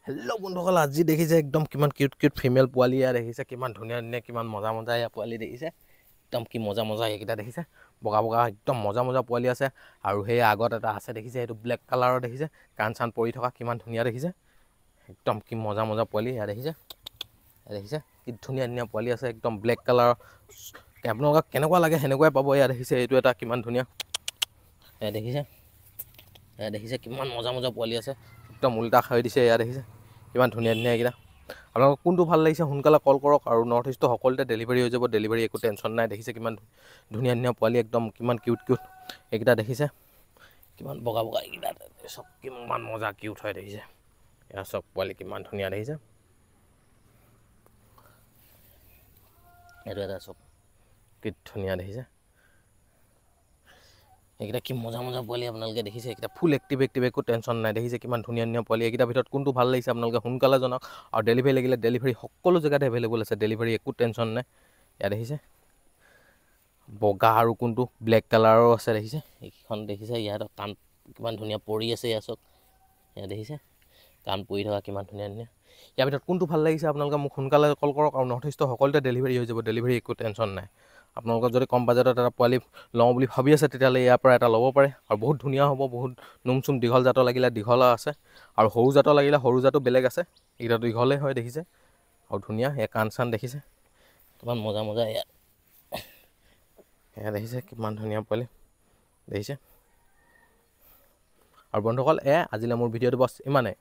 Hello' বন্ধুসকল, আজি দেখিছে একদম কিমান কিউট কিউট ফিমেল পোৱালি ইয়াৰ দেখিছে, কিমান ধুনীয়া ধুনীয়া কিমান মজা মজা ইয়াৰ পোৱালি দেখিছে, একদম কি মজা মজা এইকেইটা দেখিছে, বগা বগা একদম মজা মজা পোৱালি আছে। আৰু সেই আগত এটা আছে দেখিছে, সেইটো ব্লেক কালাৰৰ দেখিছে, কাণ চান পৰি থকা কিমান ধুনীয়া দেখিছে, একদম কি মজা মজা পোৱালি ইয়াৰ দেখিছে। দেখিছে কি ধুনীয়া ধুনীয়া পোৱালি আছে, একদম ব্লেক কালাৰৰ। আপোনালোকক কেনেকুৱা লাগে সেনেকুৱাই পাব। ইয়াৰ দেখিছে এইটো এটা কিমান ধুনীয়া, দেখিছে দেখিছে কিমান মজা মজা পোৱালি আছে, একদম উল্টা খাই দিছে। এয়া দেখিছে কিমান ধুনীয়া ধুনীয়া এইকেইটা। আপোনালোকক কোনটো ভাল লাগিছে সোনকালে কল কৰক, আৰু নৰ্থ ইষ্টৰ সকলোতে ডেলিভাৰী হৈ যাব। ডেলিভাৰী একো টেনশ্যন নাই। দেখিছে কিমান ধুনীয়া ধুনীয়া পোৱালি, একদম কিমান কিউট কিউট এইকেইটা দেখিছে, কিমান বগা বগা এইকেইটা চব কিমান মজা কিউট হয় দেখিছে। এয়া চব পোৱালি কিমান ধুনীয়া দেখিছে, এইটো এটা চব কি ধুনীয়া দেখিছে। এইকেইটা কি মজা মজা পোৱালি আপোনালোকে দেখিছে, এইকেইটা ফুল এক্টিভ একো টেনশ্যন নাই। দেখিছে কিমান ধুনীয়া ধুনীয়া পোৱালি। এইকেইটাৰ ভিতৰত কোনটো ভাল লাগিছে আপোনালোকে সোনকালে জনাওক, আৰু ডেলিভাৰী লাগিলে ডেলিভাৰী সকলো জেগাতে এভেইলেবল আছে। ডেলিভাৰী একো টেনশ্যন নাই। ইয়াত দেখিছে বগা আৰু কোনটো ব্লেক কালাৰো আছে দেখিছে, এইকেইখন দেখিছে। ইয়াত কাণ কিমান ধুনীয়া পৰি আছে, ইয়াৰ চব ইয়াত দেখিছে কাণ পৰি থকা কিমান ধুনীয়া ধুনীয়া। ইয়াৰ ভিতৰত কোনটো ভাল লাগিছে আপোনালোকে মোক সোনকালে কল কৰক, আৰু নৰ্থ ইষ্টৰ সকলোতে ডেলিভাৰী হৈ যাব। ডেলিভাৰী একো টেনশ্যন নাই। আপোনালোকৰ যদি কম বাজেটত এটা পোৱালি লওঁ বুলি ভাবি আছে, তেতিয়াহ'লে ইয়াৰ পৰা এটা ল'ব পাৰে। আৰু বহুত ধুনীয়া হ'ব, বহুত নোম চুম দীঘল জাতৰ লাগিলে দীঘল আছে, আৰু সৰু জাতৰ লাগিলে সৰু জাতো বেলেগ আছে। এইকেইটা দীঘলেই হয় দেখিছে, আৰু ধুনীয়া এয়া কাণ চান দেখিছে কিমান মজা মজা। এয়া দেখিছে কিমান ধুনীয়া পোৱালি দেখিছে। আৰু বন্ধুসকল, আজিলৈ মোৰ ভিডিঅ'টো বছ ইমানে।